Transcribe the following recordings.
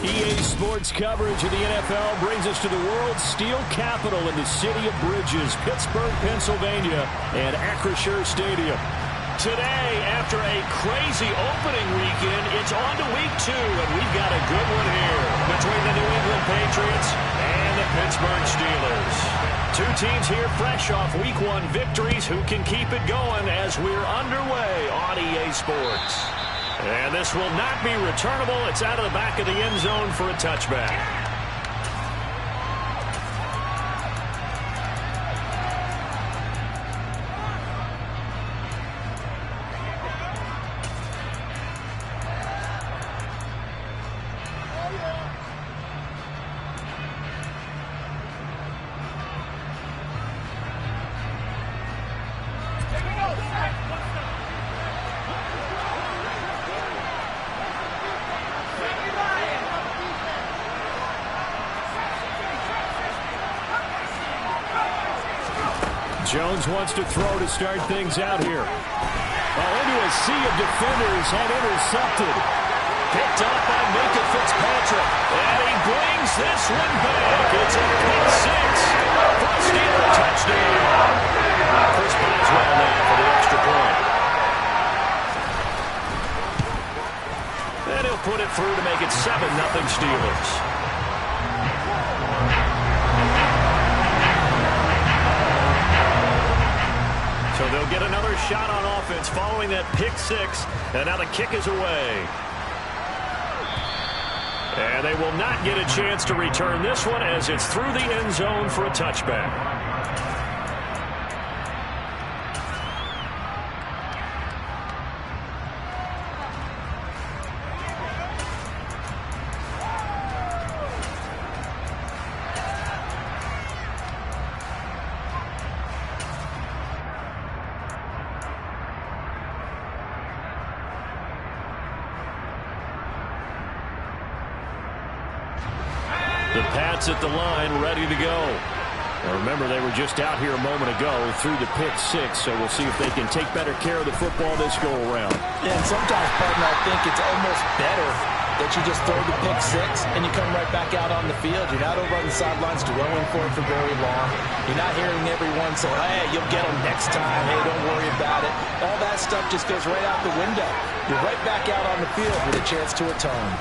EA Sports coverage of the NFL brings us to the world's steel capital in the city of bridges, Pittsburgh, Pennsylvania, and Acrisure Stadium. Today, after a crazy opening weekend, it's on to week 2, and we've got a good one here between the New England Patriots and the Pittsburgh Steelers. Two teams here fresh off week 1 victories who can keep it going as we're underway on EA Sports. And this will not be returnable. It's out of the back of the end zone for a touchback. Jones wants to throw to start things out here. Into a sea of defenders and intercepted. Picked up by Minka Fitzpatrick. And he brings this one back. It's a pick 6 for a Steeler touchdown. Chris Boswell now for the extra point. And he'll put it through to make it 7-0 Steelers. So they'll get another shot on offense following that pick 6. And now the kick is away. And they will not get a chance to return this one as it's through the end zone for a touchback. The Pats at the line, ready to go. Now remember, they were just out here a moment ago through the pick 6, so we'll see if they can take better care of the football this go-around. Yeah, and sometimes, partner, I think it's almost better that you just throw the pick 6 and you come right back out on the field. You're not over on the sidelines dwelling for it for very long. You're not hearing everyone say, hey, you'll get them next time. Hey, don't worry about it. All that stuff just goes right out the window. You're right back out on the field with a chance to atone.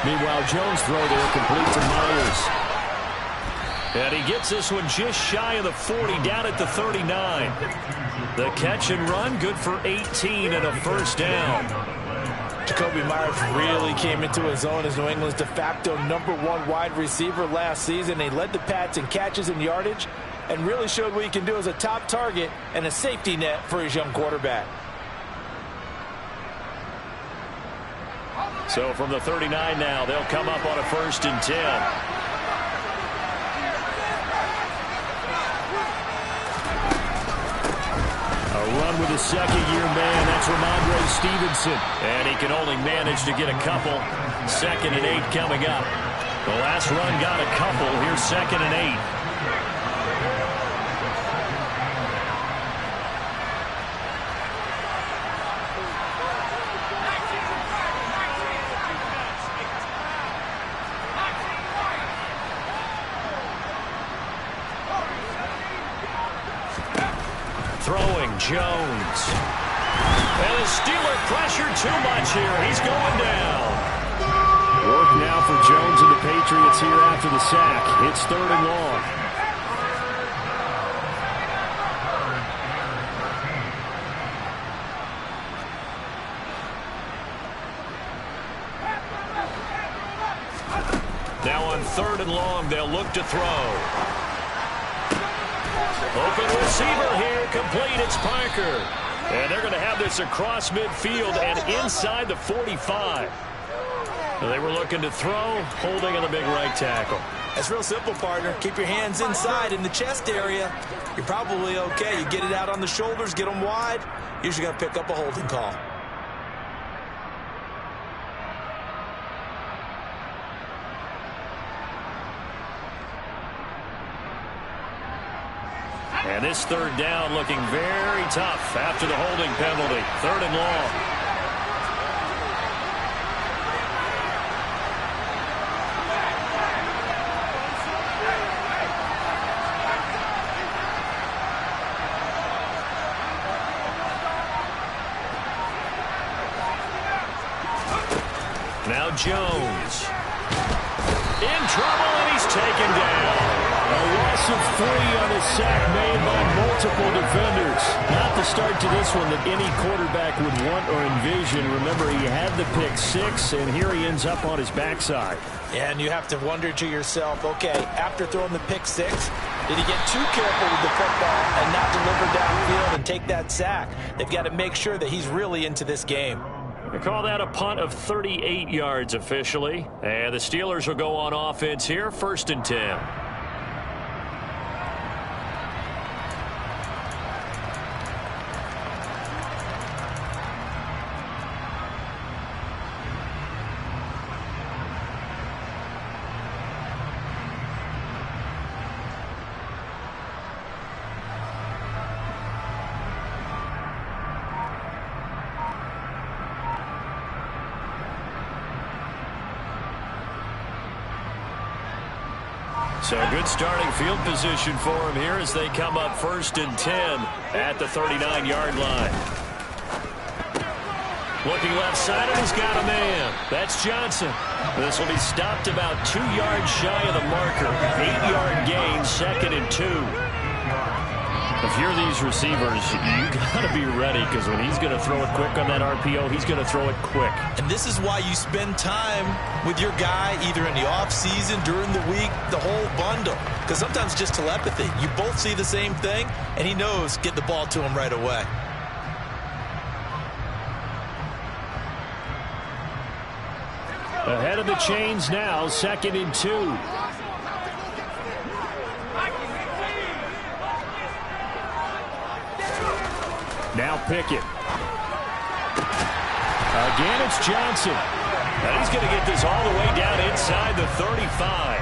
Meanwhile, Jones' throw there complete to Myers. And he gets this one just shy of the 40, down at the 39. The catch and run, good for 18 and a first down. Jacoby Myers really came into his own as New England's de facto #1 wide receiver last season. He led the Pats in catches and yardage and really showed what he can do as a top target and a safety net for his young quarterback. So from the 39 now, they'll come up on a 1st and 10. A run with a second-year man. That's Ramondre Stevenson. And he can only manage to get a couple. 2nd and 8 coming up. The last run got a couple. Here's 2nd and 8. Throwing Jones. And the Steeler pressure too much here. He's going down. Work now for Jones and the Patriots here after the sack. It's 3rd and long. Now on 3rd and long, they'll look to throw. Open receiver here, complete, it's Parker. And they're going to have this across midfield and inside the 45. They were looking to throw, holding on the big right tackle. It's real simple, partner. Keep your hands inside in the chest area. You're probably okay. You get it out on the shoulders, get them wide. Usually going to pick up a holding call. And this 3rd down looking very tough after the holding penalty. 3rd and long. Now Jones. In trouble, and he's taken down. A loss of 3 on the sack made by multiple defenders. Not the start to this one that any quarterback would want or envision. Remember, he had the pick 6, and here he ends up on his backside. Yeah, and you have to wonder to yourself, okay, after throwing the pick 6, did he get too careful with the football and not deliver downfield and take that sack? They've got to make sure that he's really into this game. They call that a punt of 38 yards officially. And the Steelers will go on offense here, 1st and 10. So good starting field position for him here as they come up 1st and 10 at the 39-yard line. Looking left side, and he's got a man. That's Johnson. This will be stopped about 2 yards shy of the marker. 8-yard gain, 2nd and 2. If you're these receivers, you got to be ready, because when he's going to throw it quick on that RPO, he's going to throw it quick. And this is why you spend time with your guy either in the offseason, during the week, the whole bundle. Because sometimes just telepathy. You both see the same thing, and he knows get the ball to him right away. Ahead of the chains now, 2nd and 2. Now Pickett. Again, it's Johnson. And he's going to get this all the way down inside the 35.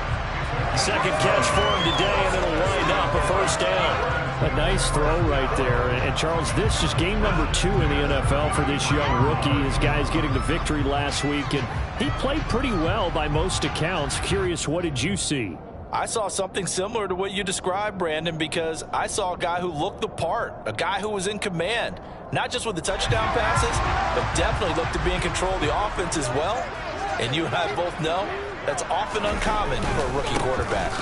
Second catch for him today, and it'll wind up a 1st down. A nice throw right there. And Charles, this is game number 2 in the NFL for this young rookie. His guys getting the victory last week, and he played pretty well by most accounts. Curious, what did you see? I saw something similar to what you described, Brandon, because I saw a guy who looked the part, a guy who was in command, not just with the touchdown passes, but definitely looked to be in control of the offense as well. And you and I both know that's often uncommon for a rookie quarterback.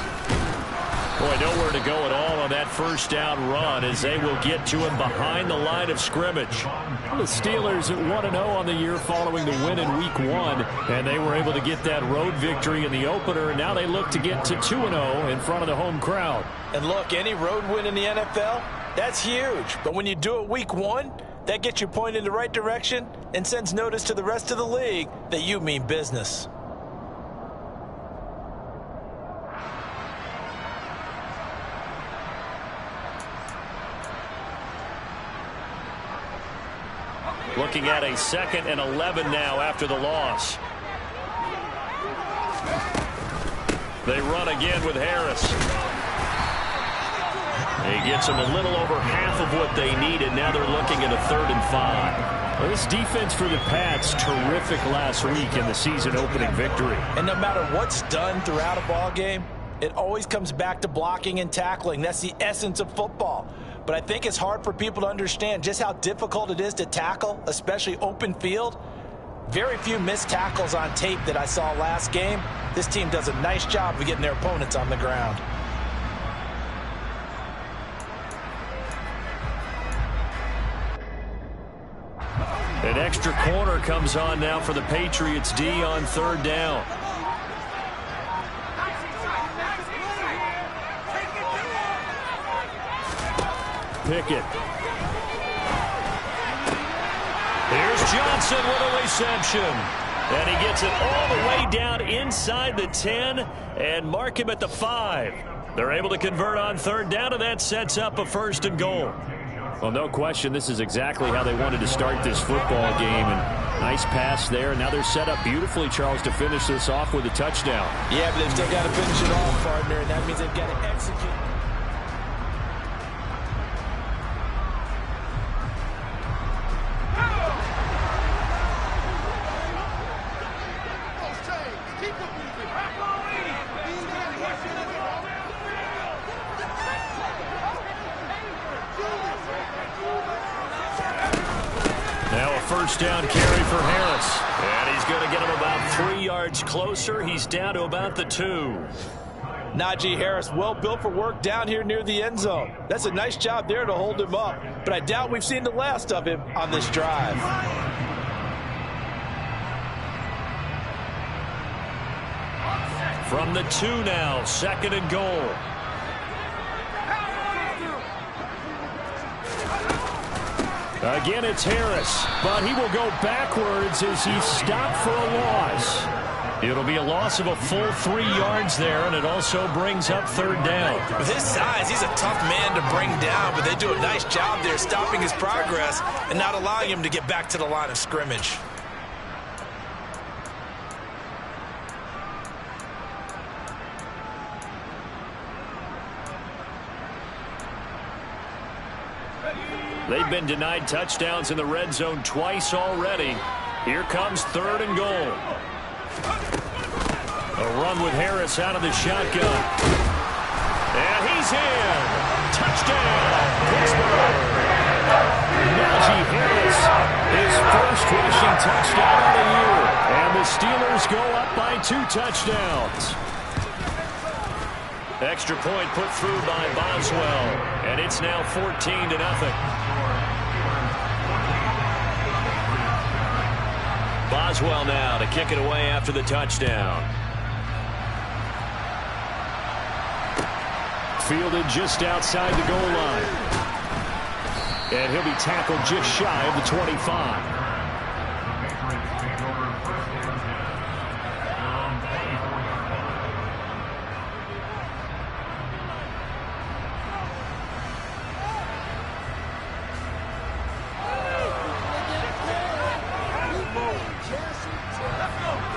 Boy, nowhere to go at all on that 1st down run as they will get to him behind the line of scrimmage. The Steelers at 1-0 on the year following the win in Week 1, and they were able to get that road victory in the opener, and now they look to get to 2-0 in front of the home crowd. And look, any road win in the NFL, that's huge. But when you do it Week 1, that gets you pointed in the right direction and sends notice to the rest of the league that you mean business. Looking at a 2nd and 11 now after the loss. They run again with Harris. He gets them a little over half of what they needed. Now they're looking at a 3rd and 5. Well, this defense for the Pats, terrific last week in the season-opening victory. And no matter what's done throughout a ball game, it always comes back to blocking and tackling. That's the essence of football. But I think it's hard for people to understand just how difficult it is to tackle, especially open field. Very few missed tackles on tape that I saw last game. This team does a nice job of getting their opponents on the ground. An extra corner comes on now for the Patriots D on 3rd down. Pickett. Here's Johnson with a reception. And he gets it all the way down inside the 10 and mark him at the 5. They're able to convert on 3rd down, and that sets up a 1st and goal. Well, no question, this is exactly how they wanted to start this football game. And nice pass there. Now they're set up beautifully, Charles, to finish this off with a touchdown. Yeah, but they've still got to finish it off, partner, and that means they've got to execute. first down carry for Harris. And he's going to get him about 3 yards closer. He's down to about the 2. Najee Harris, well built for work down here near the end zone. That's a nice job there to hold him up. But I doubt we've seen the last of him on this drive. From the 2 now, 2nd and goal. Again, it's Harris, but he will go backwards as he's stopped for a loss. It'll be a loss of a full 3 yards there, and it also brings up 3rd down. With his size, he's a tough man to bring down, but they do a nice job there stopping his progress and not allowing him to get back to the line of scrimmage. They've been denied touchdowns in the red zone twice already. Here comes 3rd and goal. A run with Harris out of the shotgun. And he's in. Touchdown, Pittsburgh. Najee Harris, his first rushing touchdown of the year. And the Steelers go up by 2 touchdowns. Extra point put through by Boswell. And it's now 14-0. Boswell now to kick it away after the touchdown. Fielded just outside the goal line. And he'll be tackled just shy of the 25.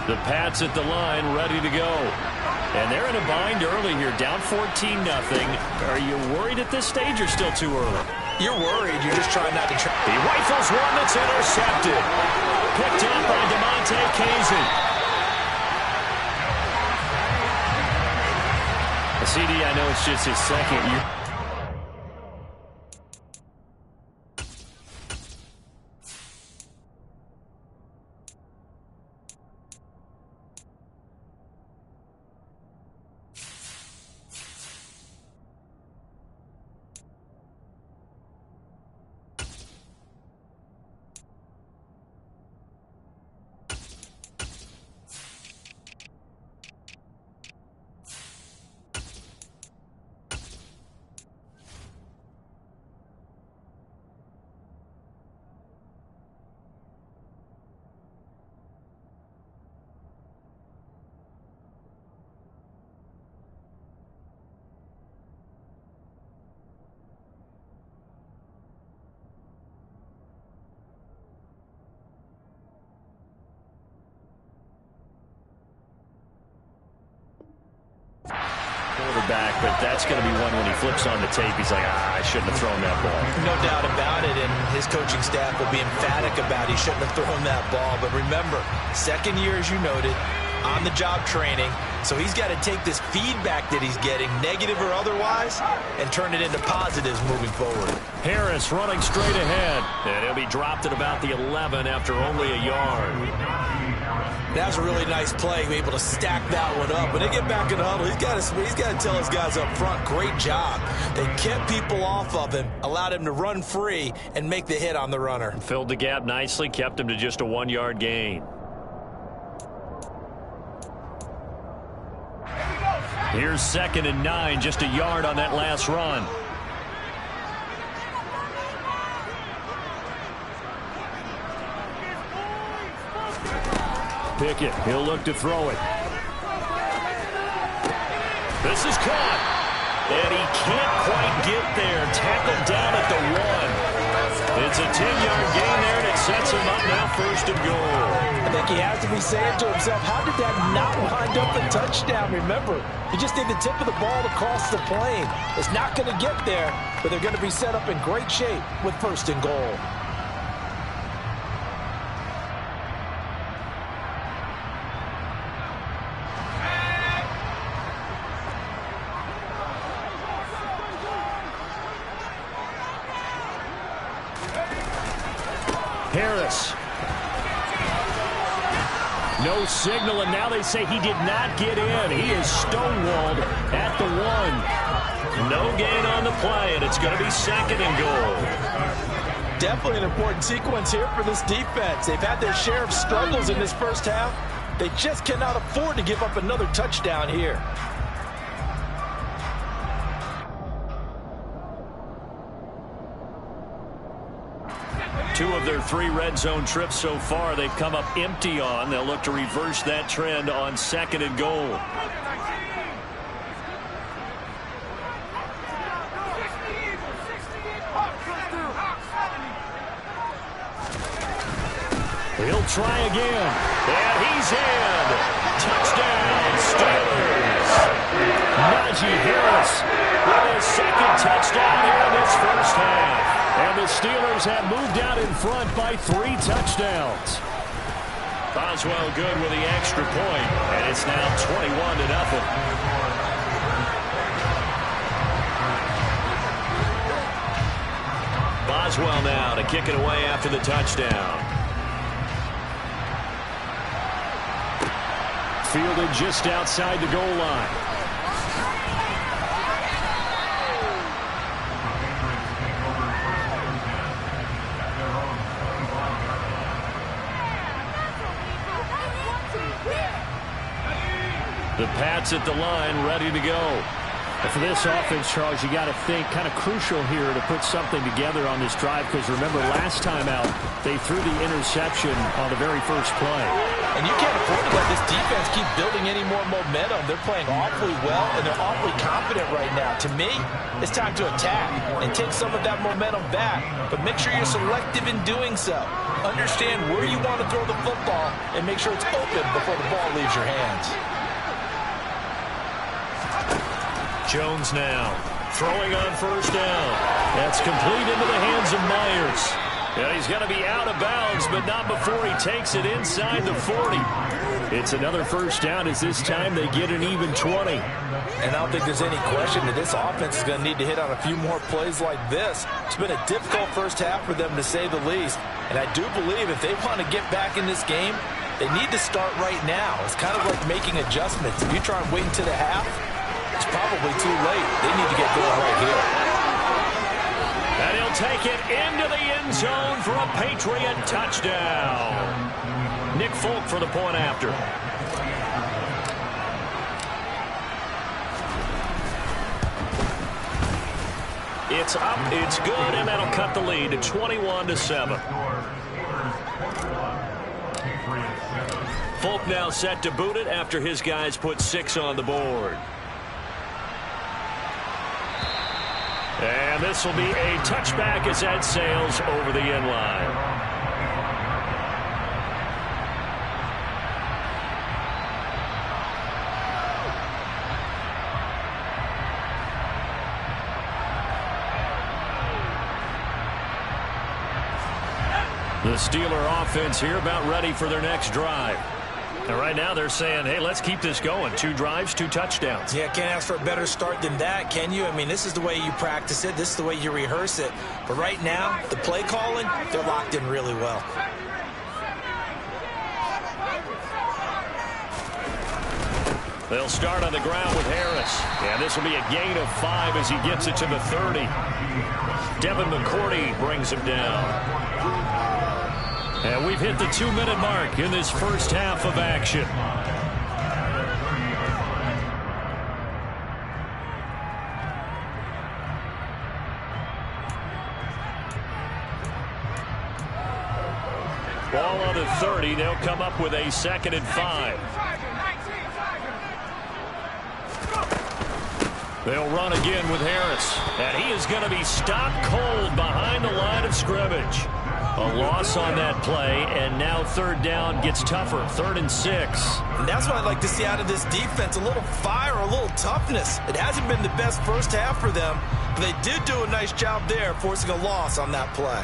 The Pats at the line, ready to go. And they're in a bind early here, down 14-0. Are you worried at this stage or still too early? You're worried. You're just trying not to try. He rifles one that's intercepted. Picked up by DeMonte Casey. CD, I know it's just his second year. Quarterback, but that's going to be one when he flips on the tape. He's like, I shouldn't have thrown that ball. No doubt about it, and his coaching staff will be emphatic about he shouldn't have thrown that ball. But remember, second year, as you noted, on-the-job training, so he's got to take this feedback that he's getting, negative or otherwise, and turn it into positives moving forward. Harris running straight ahead, and he'll be dropped at about the 11 after only a yard. That's a really nice play, able to stack that one up. When they get back in the huddle, he's got to tell his guys up front, great job. They kept people off of him, allowed him to run free and make the hit on the runner. Filled the gap nicely, kept him to just a 1-yard gain. Here's 2nd and 9, just a yard on that last run. Pickett, he'll look to throw it. This is caught. And he can't quite get there. Tackled down at the 1. It's a 10-yard gain there, and it sets him up now 1st and goal. I think he has to be saying to himself, how did that not wind up a touchdown? Remember, he just did the tip of the ball across the plane. It's not going to get there, but they're going to be set up in great shape with 1st and goal. Harris No signal, and now they say he did not get in. He is stonewalled at the 1. No gain on the play, and it's going to be 2nd and goal. Definitely an important sequence here for this defense. They've had their share of struggles in this first half. They just cannot afford to give up another touchdown here. Two of their 3 red zone trips so far, they've come up empty on. They'll look to reverse that trend on 2nd and goal. He'll try again, and he's in. Touchdown, Steelers. Najee Harris with his 2nd touchdown here in this first half. And the Steelers have moved out in front by 3 touchdowns. Boswell good with the extra point, and it's now 21-0. Boswell now to kick it away after the touchdown. Fielded just outside the goal line. The Pats at the line, ready to go. And for this offense, Charles, you got to think kind of crucial here to put something together on this drive, because remember last time out they threw the interception on the very first play. And you can't afford to let this defense keep building any more momentum. They're playing awfully well, and they're awfully confident right now. To me, it's time to attack and take some of that momentum back, but make sure you're selective in doing so. Understand where you want to throw the football and make sure it's open before the ball leaves your hands. Jones now throwing on first down. That's complete into the hands of Myers. And he's going to be out of bounds, but not before he takes it inside the 40. It's another first down, as this time they get an even 20. And I don't think there's any question that this offense is going to need to hit on a few more plays like this. It's been a difficult first half for them, to say the least. And I do believe if they want to get back in this game, they need to start right now. It's kind of like making adjustments. If you try and wait until the half, it's probably too late. They need to get going right here. And he'll take it into the end zone for a Patriot touchdown. Nick Folk for the point after. It's up, it's good, and that'll cut the lead to 21-7. Folk now set to boot it after his guys put 6 on the board. And this will be a touchback as that sails over the end line. The Steeler offense here about ready for their next drive. And right now they're saying, hey, let's keep this going. 2 drives, 2 touchdowns. Yeah, can't ask for a better start than that, can you? I mean, this is the way you practice it. This is the way you rehearse it. But right now, the play calling, they're locked in really well. They'll start on the ground with Harris. And this will be a gain of 5 as he gets it to the 30. Devin McCourty brings him down. And we've hit the 2-minute mark in this first half of action. Ball on the 30. They'll come up with a 2nd and 5. They'll run again with Harris. And he is going to be stopped cold behind the line of scrimmage. A loss on that play, and now 3rd down gets tougher. 3rd and 6. And that's what I'd like to see out of this defense, a little fire, a little toughness. It hasn't been the best first half for them, but they did do a nice job there forcing a loss on that play.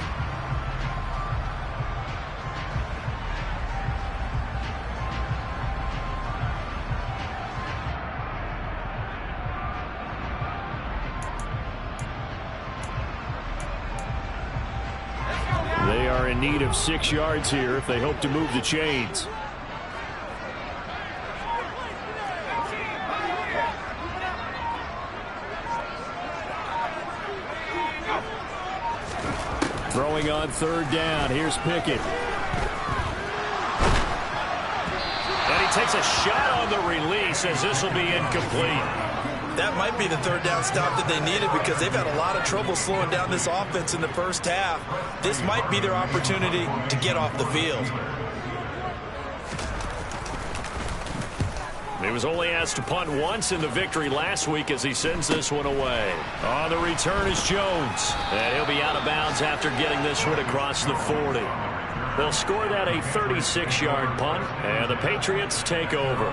They are in need of 6 yards here if they hope to move the chains. going on third down. Here's Pickett. And he takes a shot on the release as this will be incomplete. That might be the third down stop that they needed because they've had a lot of trouble slowing down this offense in the first half. This might be their opportunity to get off the field. He was only asked to punt once in the victory last week as he sends this one away. On the return is Jones. And he'll be out of bounds after getting this one across the 40. They'll score that a 36-yard punt, and the Patriots take over.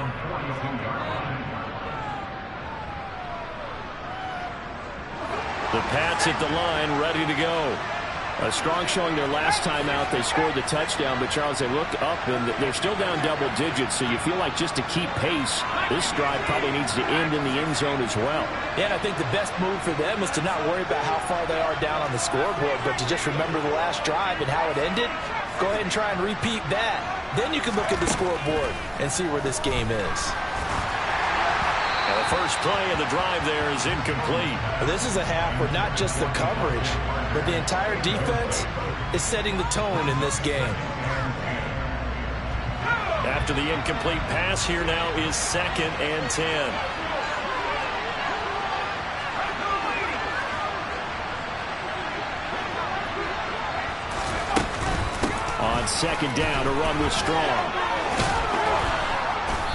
The Pats at the line, ready to go. A strong showing their last time out. They scored the touchdown, but Charles, they looked up and they're still down double digits, so you feel like just to keep pace, this drive probably needs to end in the end zone as well. Yeah, and I think the best move for them is to not worry about how far they are down on the scoreboard, but to just remember the last drive and how it ended. Go ahead and try and repeat that. Then you can look at the scoreboard and see where this game is. And the first play of the drive there is incomplete. This is a half where not just the coverage, but the entire defense is setting the tone in this game. After the incomplete pass, here now is 2nd and 10. On second down, a run with Strong.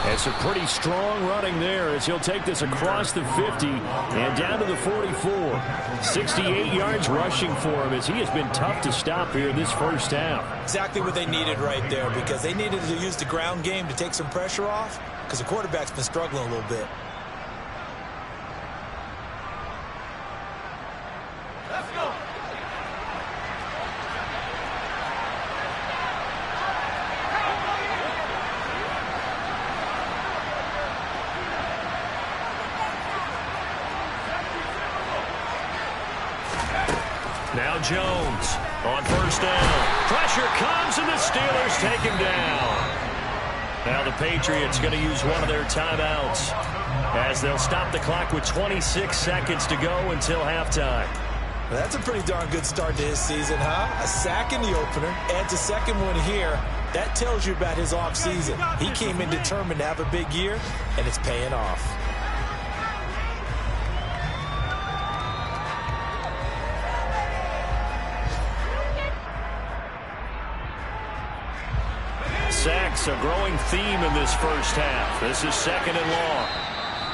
It's a pretty strong running there as he'll take this across the 50 and down to the 44. 68 yards rushing for him as he has been tough to stop here this first half. Exactly what they needed right there because they needed to use the ground game to take some pressure off because the quarterback's been struggling a little bit. Let's go. Now Jones on first down. Pressure comes and the Steelers take him down. Now the Patriots going to use one of their timeouts as they'll stop the clock with 26 seconds to go until halftime. Well, that's a pretty darn good start to his season, huh? A sack in the opener, adds a second one here. That tells you about his offseason. He came in determined to have a big year, and it's paying off. Sacks, a growing theme in this first half. This is 2nd and long.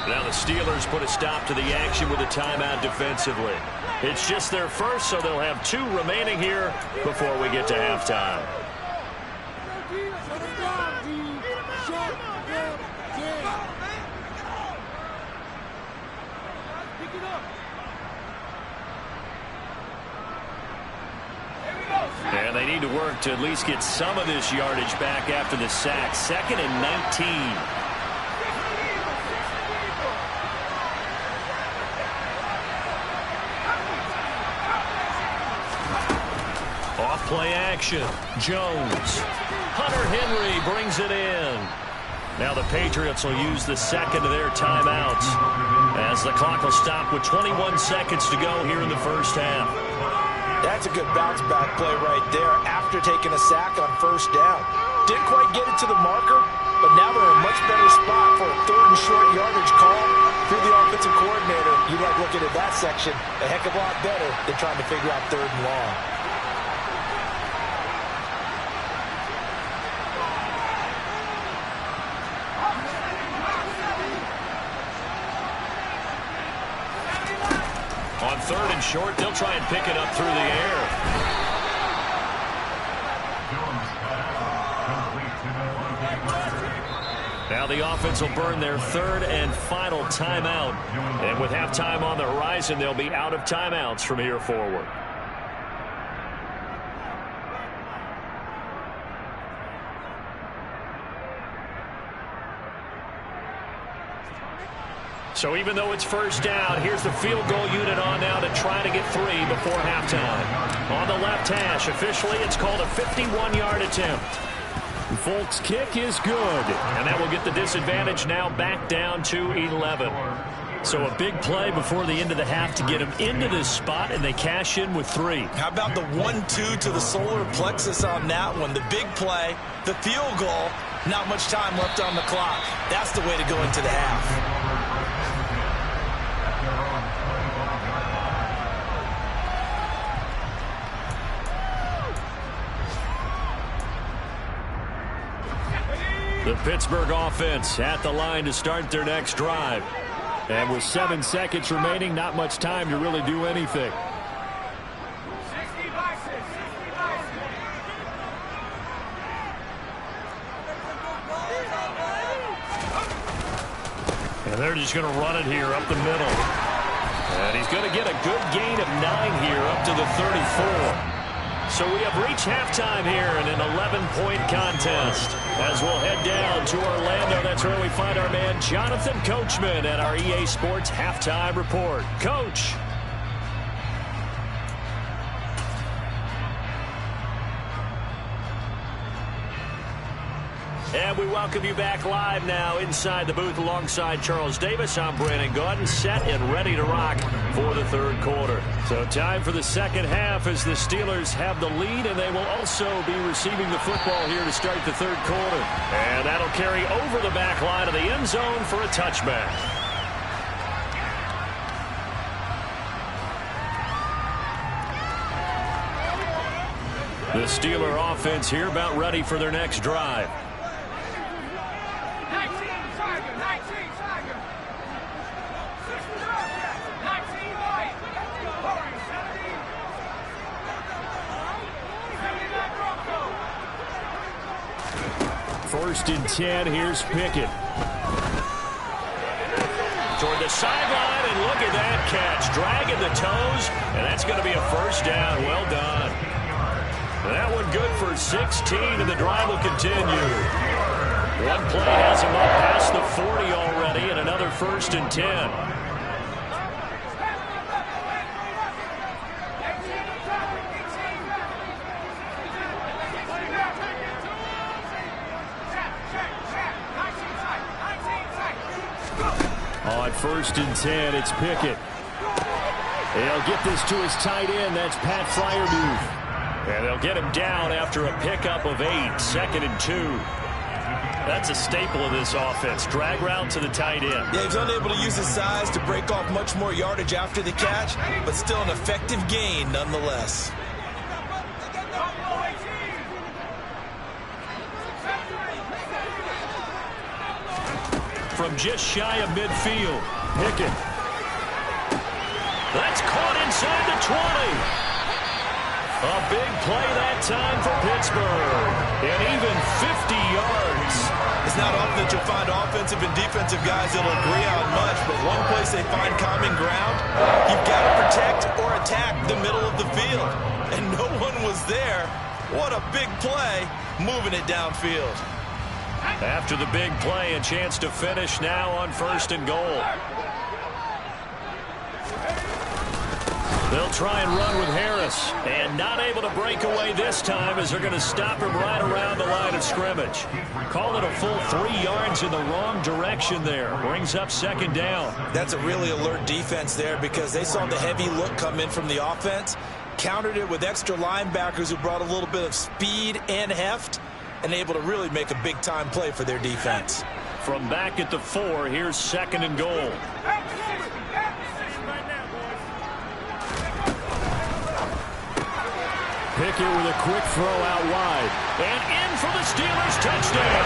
Now the Steelers put a stop to the action with a timeout defensively. It's just their first, so they'll have 2 remaining here before we get to halftime. And they need to work to at least get some of this yardage back after the sack. 2nd and 19. Off play action. Jones. Hunter Henry brings it in. Now the Patriots will use the second of their timeouts as the clock will stop with 21 seconds to go here in the first half. That's a good bounce-back play right there after taking a sack on first down. Didn't quite get it to the marker, but now they're in a much better spot for a 3rd and short yardage call through the offensive coordinator. You like looking at that section a heck of a lot better than trying to figure out 3rd and long. On 3rd and short, they'll try and pick it up through the air. Now the offense will burn their 3rd and final timeout. And with halftime on the horizon, they'll be out of timeouts from here forward. So even though it's first down, here's the field goal unit on now to try to get 3 before halftime. On the left hash, officially it's called a 51-yard attempt. Folk's kick is good. And that will get the disadvantage now back down to 11. So a big play before the end of the half to get them into this spot, and they cash in with 3. How about the 1-2 to the solar plexus on that one? The big play, the field goal, not much time left on the clock. That's the way to go into the half. The Pittsburgh offense at the line to start their next drive. And with 7 seconds remaining, not much time to really do anything. And they're just going to run it here up the middle. And he's going to get a good gain of 9 here up to the 34. So we have reached halftime here in an 11-point contest. As we'll head down to Orlando, that's where we find our man Jonathan Coachman at our EA Sports Halftime Report. Coach. And we welcome you back live now inside the booth alongside Charles Davis. I'm Brandon Gaudin, set and ready to rock for the third quarter. So time for the second half as the Steelers have the lead, and they will also be receiving the football here to start the third quarter. And that'll carry over the back line of the end zone for a touchback. The Steeler offense here about ready for their next drive. First and 10, here's Pickett. Toward the sideline, and look at that catch. Dragging the toes, and that's going to be a first down. Well done. That one good for 16, and the drive will continue. One play has him up past the 40 already, and another first and 10. On first and 10, it's Pickett. They'll get this to his tight end. That's Pat Freiermuth. And they'll get him down after a pickup of 8. Second and 2. That's a staple of this offense. Drag route to the tight end. Yeah, he's unable to use his size to break off much more yardage after the catch, but still an effective gain nonetheless. From just shy of midfield, Pickett. That's caught inside the 20. A big play that time for Pittsburgh. And even 50 yards. It's not often that you'll find offensive and defensive guys that'll agree on much, but one place they find common ground, you've got to protect or attack the middle of the field. And no one was there. What a big play, moving it downfield. After the big play, a chance to finish now on first and goal. They'll try and run with Harris, and not able to break away this time as they're going to stop him right around the line of scrimmage. Call it a full 3 yards in the wrong direction there. Brings up second down. That's a really alert defense there because they saw the heavy look come in from the offense, countered it with extra linebackers who brought a little bit of speed and heft, and able to really make a big-time play for their defense. From back at the 4, here's second and goal. Pickett with a quick throw out wide. And in for the Steelers touchdown.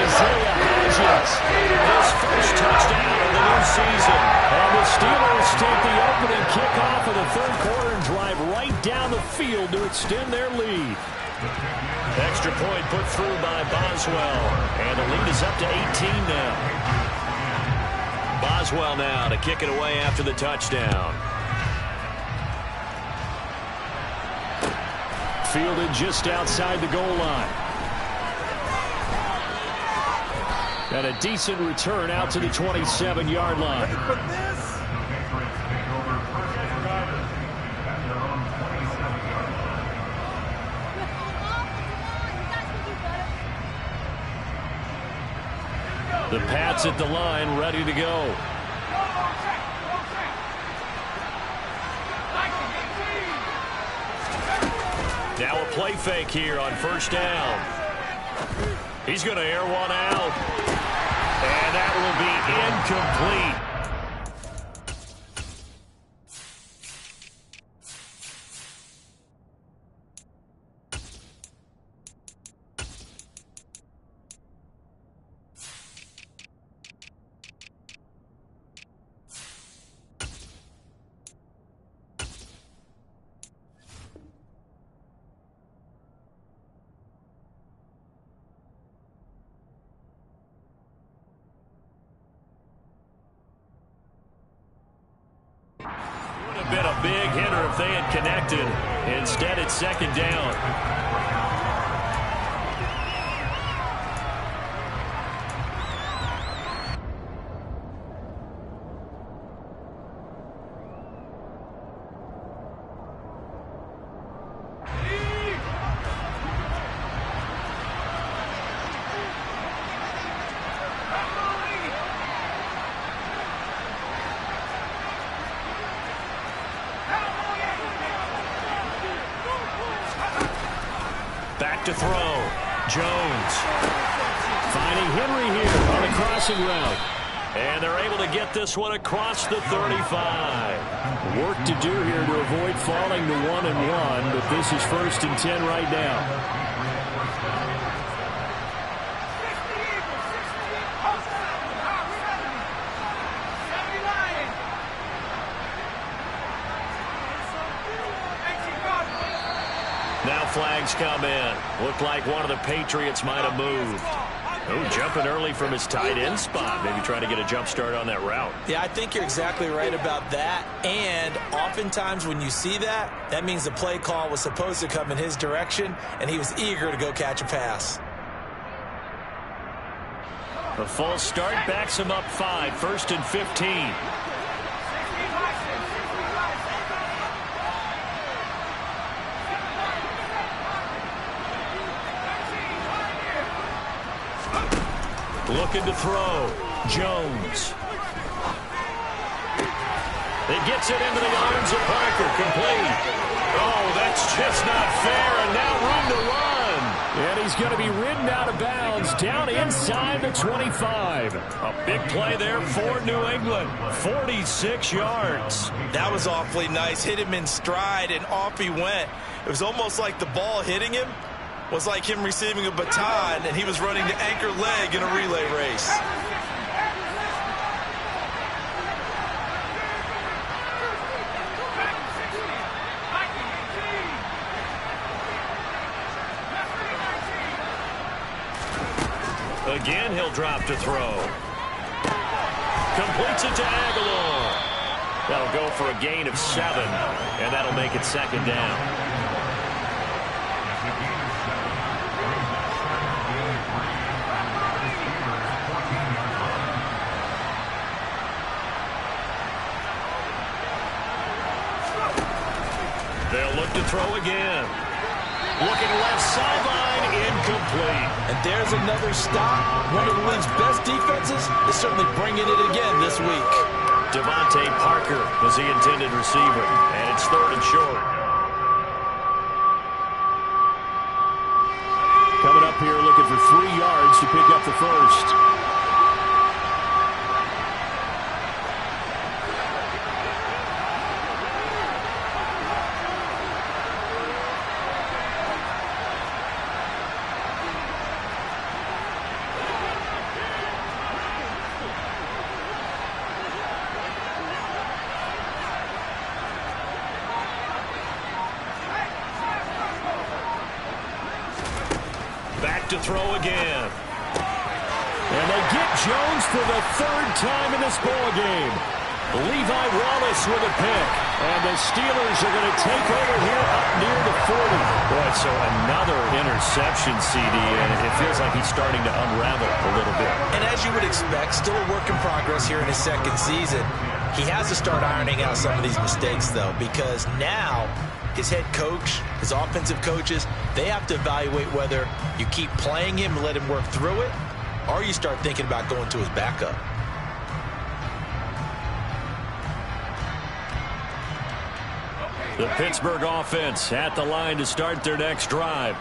Isaiah Hodgins, his first touchdown of the new season. And the Steelers take the opening kickoff of the third quarter and drive right down the field to extend their lead. Extra point put through by Boswell. And the lead is up to 18 now. Boswell now to kick it away after the touchdown. Fielded just outside the goal line. And a decent return out to the 27-yard line. The Pats at the line, ready to go. Now a play fake here on first down. He's going to air one out. And that will be incomplete. Been a big hitter if they had connected. Instead, it's second down. Back to throw. Jones. Finding Henry here on a crossing route. And they're able to get this one across the 35. Work to do here to avoid falling to 1-1, but this is 1st and 10 right now. Now flags come in. Looked like one of the Patriots might have moved. Oh, jumping early from his tight end spot. Maybe trying to get a jump start on that route. Yeah, I think you're exactly right about that. And oftentimes when you see that, that means the play call was supposed to come in his direction, and he was eager to go catch a pass. A false start backs him up 5, 1st and 15. Looking to throw. Jones. It gets it into the arms of Parker. Complete. Oh, that's just not fair. And now room to run. And he's going to be ridden out of bounds down inside the 25. A big play there for New England. 46 yards. That was awfully nice. Hit him in stride, and off he went. It was almost like the ball hitting him was like him receiving a baton, and he was running the anchor leg in a relay race. Again, he'll drop to throw. Completes it to Aguilar. That'll go for a gain of 7, and that'll make it second down. They'll look to throw again. Looking left sideline, incomplete. And there's another stop. One of the league's best defenses is certainly bringing it again this week. Devontae Parker is the intended receiver, and it's 3rd and short. Coming up here looking for 3 yards to pick up the first. To throw again. And they get Jones for the 3rd time in this ball game. Levi Wallace with a pick. And the Steelers are going to take over here up near the 40. Boy, so another interception, CD, and it feels like he's starting to unravel a little bit. And as you would expect, still a work in progress here in his 2nd season. He has to start ironing out some of these mistakes, though, because now his head coach, his offensive coaches, they have to evaluate whether you keep playing him and let him work through it, or you start thinking about going to his backup. The Pittsburgh offense at the line to start their next drive.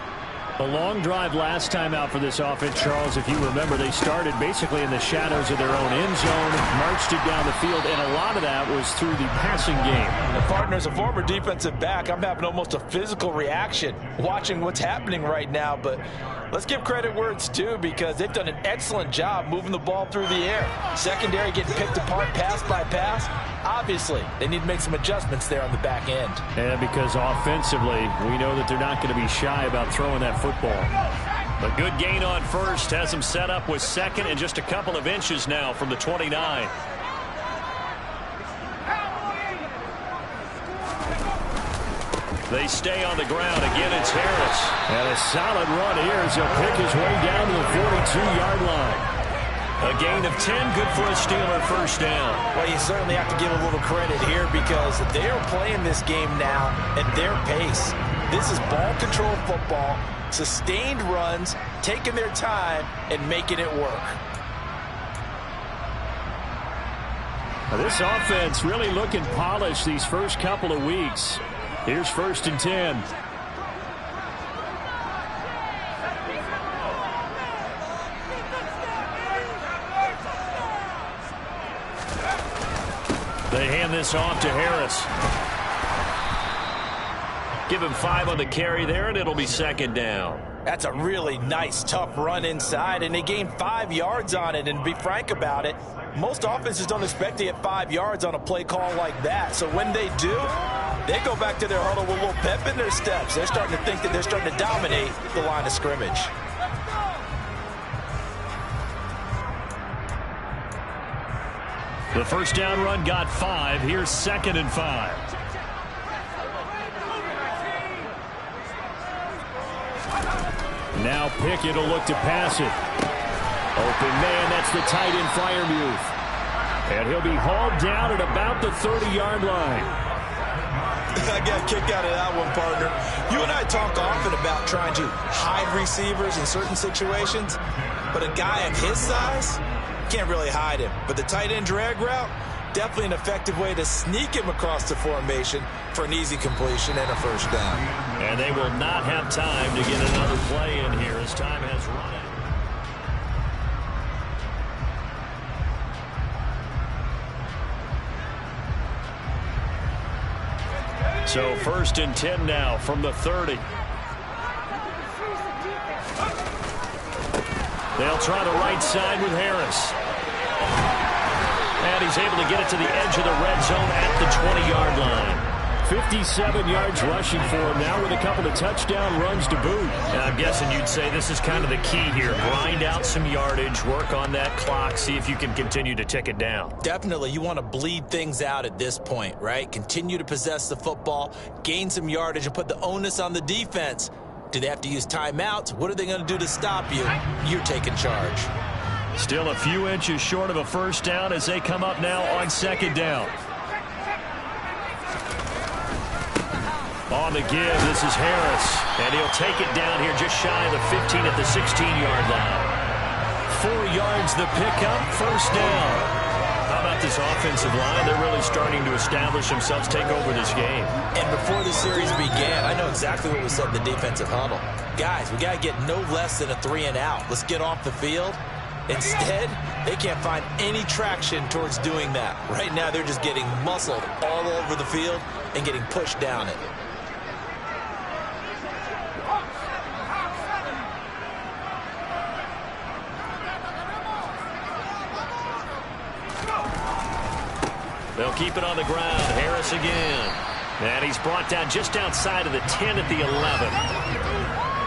A long drive last time out for this offense, Charles. If you remember, they started basically in the shadows of their own end zone, marched it down the field, and a lot of that was through the passing game. The partner, as a former defensive back, I'm having almost a physical reaction watching what's happening right now. But let's give credit where it's due, because they've done an excellent job moving the ball through the air. Secondary getting picked apart pass by pass. Obviously, they need to make some adjustments there on the back end. And because offensively, we know that they're not going to be shy about throwing that football. A good gain on first has them set up with second and just a couple of inches now from the 29. They stay on the ground. Again, it's Harris. And a solid run here as he'll pick his way down to the 42-yard line. A gain of 10, good for a Steeler first down. Well, you certainly have to give a little credit here, because they're playing this game now at their pace. This is ball control football, sustained runs, taking their time, and making it work. Now, this offense really looking polished these first couple of weeks. Here's 1st and 10. They hand this off to Harris. Give him 5 on the carry there, and it'll be 2nd down. That's a really nice, tough run inside, and they gained 5 yards on it. And to be frank about it, most offenses don't expect to get 5 yards on a play call like that. So when they do, they go back to their huddle with a little pep in their steps. They're starting to think that they're starting to dominate the line of scrimmage. The first down run got 5. Here's 2nd and 5. Now Pickett will look to pass it. Open man, that's the tight end Freiermuth. And he'll be hauled down at about the 30-yard line. I got a kick out of that one, partner. You and I talk often about trying to hide receivers in certain situations, but a guy of his size can't really hide him. But the tight end drag route, definitely an effective way to sneak him across the formation for an easy completion and a first down. And they will not have time to get another play in here as time has run out. So 1st and 10 now from the 30. They'll try the right side with Harris. And he's able to get it to the edge of the red zone at the 20-yard line. 57 yards rushing for him now with a couple of touchdown runs to boot. And I'm guessing you'd say this is kind of the key here. Grind out some yardage, work on that clock, see if you can continue to tick it down. Definitely, you want to bleed things out at this point, right? Continue to possess the football, gain some yardage, and put the onus on the defense. Do they have to use timeouts? What are they going to do to stop you? You're taking charge. Still a few inches short of a first down as they come up now on 2nd down. On the give, this is Harris. And he'll take it down here just shy of the 15 at the 16-yard line. 4 yards the pickup, first down. How about this offensive line? They're really starting to establish themselves, take over this game. And before the series began, I know exactly what was said in the defensive huddle. Guys, we got to get no less than a 3 and out. Let's get off the field. Instead, they can't find any traction towards doing that. Right now, they're just getting muscled all over the field and getting pushed down it. They'll keep it on the ground. Harris again. And he's brought down just outside of the 10 at the 11.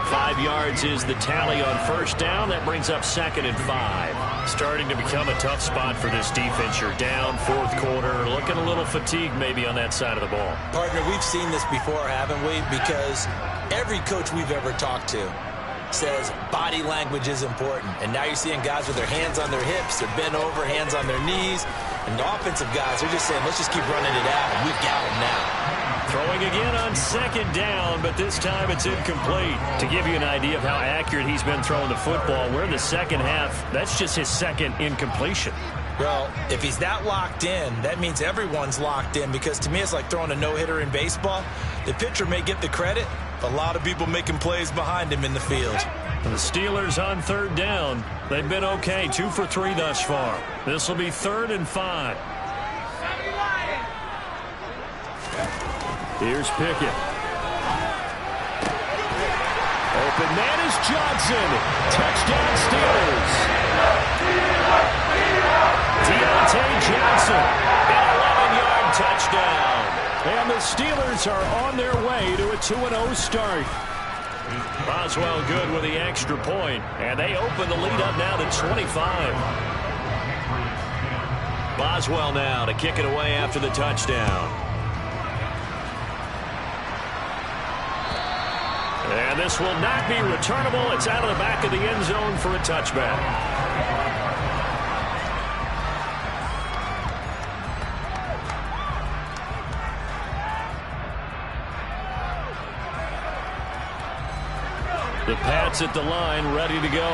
5 yards is the tally on first down. That brings up 2nd and 5. Starting to become a tough spot for this defense. You're down 4th quarter. Looking a little fatigued maybe on that side of the ball. Partner, we've seen this before, haven't we? Because every coach we've ever talked to says body language is important. And now you're seeing guys with their hands on their hips. They're bent over, hands on their knees. And the offensive guys are just saying, let's just keep running it out, and we've got them now. Throwing again on 2nd down, but this time it's incomplete. To give you an idea of how accurate he's been throwing the football, we're in the second half. That's just his 2nd incompletion. Well, if he's that locked in, that means everyone's locked in, because to me it's like throwing a no-hitter in baseball. The pitcher may get the credit, but a lot of people making plays behind him in the field. The Steelers on third down. They've been okay, 2 for 3 thus far. This will be 3rd and 5. Here's Pickett. Open man is Johnson. Touchdown Steelers. Deontay Johnson, an 11-yard touchdown. And the Steelers are on their way to a 2-0 start. Boswell good with the extra point, and they open the lead up now to 25. Boswell now to kick it away after the touchdown. And this will not be returnable. It's out of the back of the end zone for a touchback. The Pats at the line, ready to go.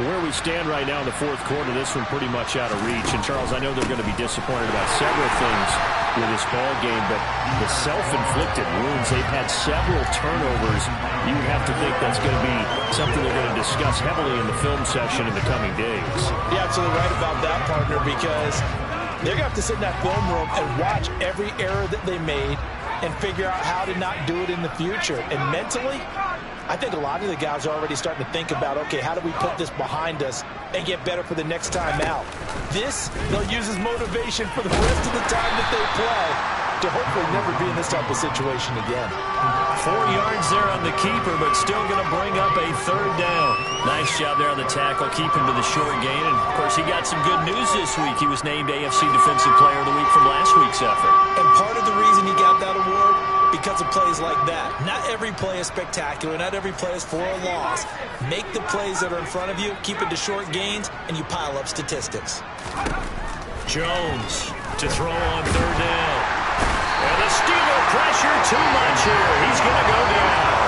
Where we stand right now in the fourth quarter, this one pretty much out of reach. And, Charles, I know they're going to be disappointed about several things with this ball game, but the self-inflicted wounds, they've had several turnovers. You have to think that's going to be something they're going to discuss heavily in the film session in the coming days. You're absolutely right about that, partner, because they're going to have to sit in that film room and watch every error that they made and figure out how to not do it in the future. And mentally, I think a lot of the guys are already starting to think about, okay, how do we put this behind us and get better for the next time out? This, they'll use as motivation for the rest of the time that they play to hopefully never be in this type of situation again. 4 yards there on the keeper, but still going to bring up a 3rd down. Nice job there on the tackle, keep him to the short gain. And, of course, he got some good news this week. He was named AFC Defensive Player of the Week from last week's effort. And part of the reason he got that award, because of plays like that. Not every play is spectacular. Not every play is for a loss. Make the plays that are in front of you, keep it to short gains, and you pile up statistics. Jones to throw on 3rd down. And the Steeler pressure too much here. He's going to go down.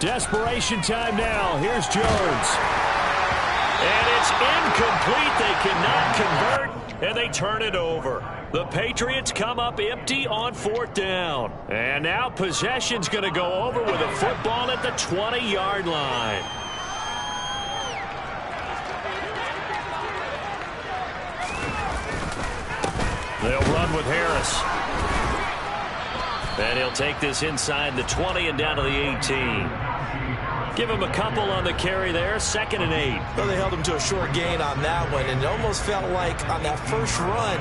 Desperation time now. Here's Jones. And it's incomplete. They cannot convert, and they turn it over. The Patriots come up empty on 4th down. And now possession's going to go over with a football at the 20-yard line. They'll run with Harris. And he'll take this inside the 20 and down to the 18. Give him a couple on the carry there, 2nd and 8. Well, they held him to a short gain on that one, and it almost felt like on that first run,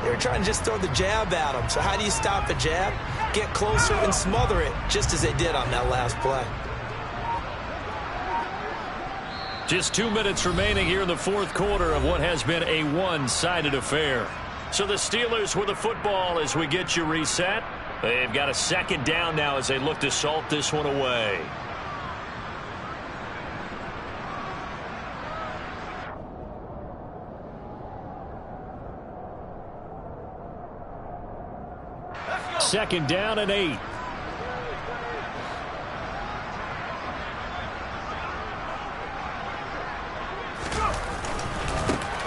they were trying to just throw the jab at him. So how do you stop a jab? Get closer and smother it, just as they did on that last play. Just 2 minutes remaining here in the fourth quarter of what has been a one-sided affair. So the Steelers with the football as we get you reset. They've got a 2nd down now as they look to salt this one away. Second down and 8.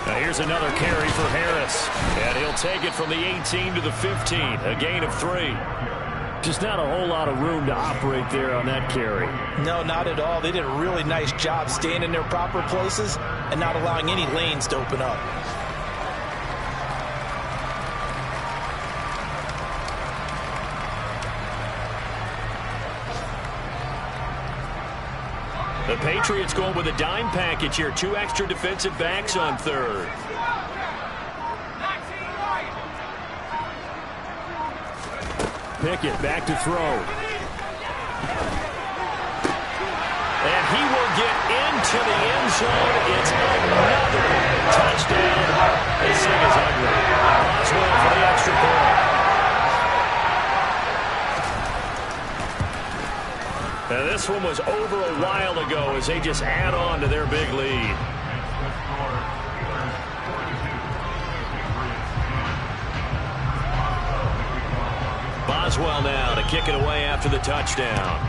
Now here's another carry for Harris. And he'll take it from the 18 to the 15. A gain of 3. Just not a whole lot of room to operate there on that carry. No, not at all. They did a really nice job staying in their proper places and not allowing any lanes to open up. The Patriots going with a dime package here. 2 extra defensive backs on 3rd. Pickett back to throw. And he will get into the end zone. It's another touchdown. This thing is ugly. Boswell for the extra point. Now this one was over a while ago as they just add on to their big lead. Boswell now to kick it away after the touchdown.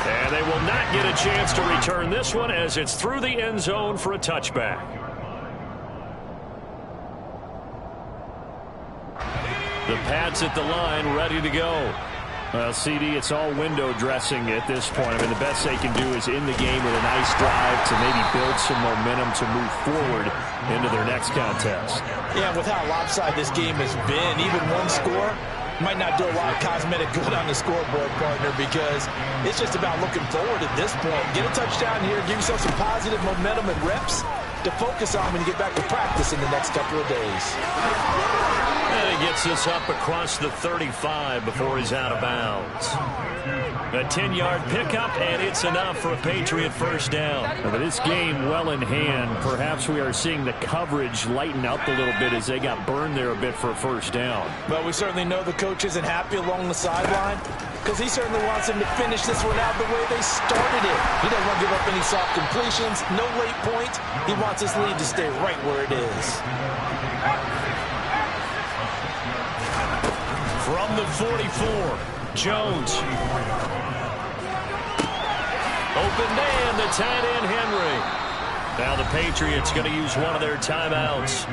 And they will not get a chance to return this one as it's through the end zone for a touchback. The Pats at the line, ready to go. Well, CD, it's all window dressing at this point. I mean, the best they can do is in the game with a nice drive to maybe build some momentum to move forward into their next contest. Yeah, with how lopsided this game has been, even one score might not do a lot of cosmetic good on the scoreboard, partner, because it's just about looking forward at this point. Get a touchdown here, give yourself some positive momentum and reps to focus on when you get back to practice in the next couple of days. And he gets this up across the 35 before he's out of bounds. A 10-yard pickup, and it's enough for a Patriot first down. With this game well in hand, perhaps we are seeing the coverage lighten up a little bit as they got burned there a bit for a first down. But we certainly know the coach isn't happy along the sideline because he certainly wants them to finish this one out the way they started it. He doesn't want to give up any soft completions, no late points. He wants his lead to stay right where it is. From the 44, Jones. Open man, the tight end, Henry. Now the Patriots going to use one of their timeouts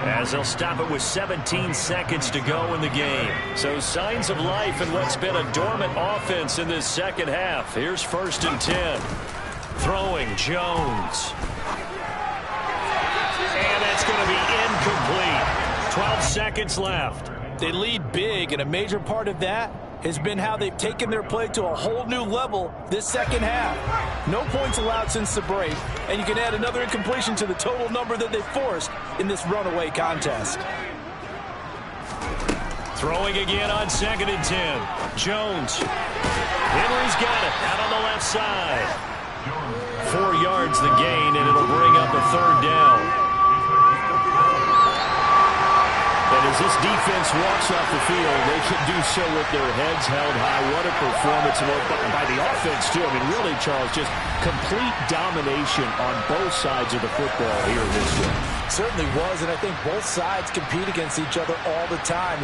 as they'll stop it with 17 seconds to go in the game. So signs of life in what's been a dormant offense in this second half. Here's 1st and 10. Throwing, Jones. And that's going to be incomplete. 12 seconds left. They lead big, and a major part of that has been how they've taken their play to a whole new level this second half. No points allowed since the break, and you can add another incompletion to the total number that they forced in this runaway contest. Throwing again on 2nd and 10. Jones. Henry's got it out on the left side. 4 yards the gain, and it'll bring up a 3rd down. And as this defense walks off the field, they can do so with their heads held high. What a performance by the offense, too. I mean, really, Charles, just complete domination on both sides of the football here this year. Certainly was, and I think both sides compete against each other all the time.